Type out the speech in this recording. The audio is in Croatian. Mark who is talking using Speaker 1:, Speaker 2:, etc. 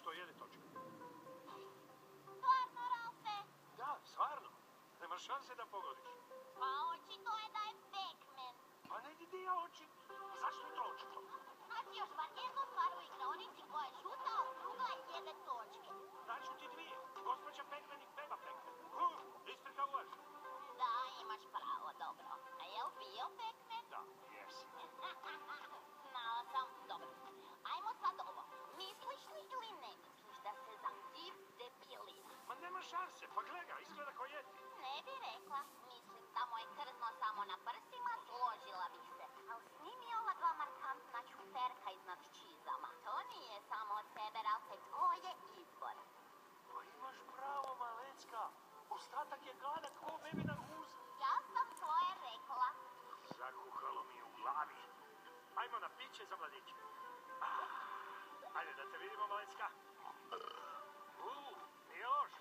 Speaker 1: što jede točka.
Speaker 2: Stvarno, Ralfe?
Speaker 1: Da, stvarno. Nemaš šanse da pogodiš.
Speaker 2: Pa očito je da je Pac-Man.
Speaker 1: Pa ne vidi ja oči. Zašto je to očito?
Speaker 2: Znači još bar jednu stvar u igraonici koja je žuta, okrugla i jede točke.
Speaker 1: Daću ti dvije. Gospođa Pac-Man i Beba Pac-Man. Istrka ulaž.
Speaker 2: Da, imaš pravo, dobro. A je li bio Pac-Man?
Speaker 1: Da, jesi.
Speaker 2: Znala sam, dobro. Ajmo sad ovo. Misliš li ili ne misliš da se Zanzibar depilira?
Speaker 1: Ma nema šanse, pa gledaj, izgleda ko Yeti.
Speaker 2: Ne bi rekla. Mislim da mu je krzno samo na prsima, složila bih se. Ali snimi ova dva markantna čuperka iznad čizama. To nije samo od sebe, Ralfe, to je izbor.
Speaker 1: Pa imaš pravo, Malecka. Ostatak je gladak ko bebina guza.
Speaker 2: Ja sam svoje rekla.
Speaker 1: Zakuhalo mi je u glavi. Ajmo na piće za mladiće. Ajde da te vidimo, Malecka. Nije loš.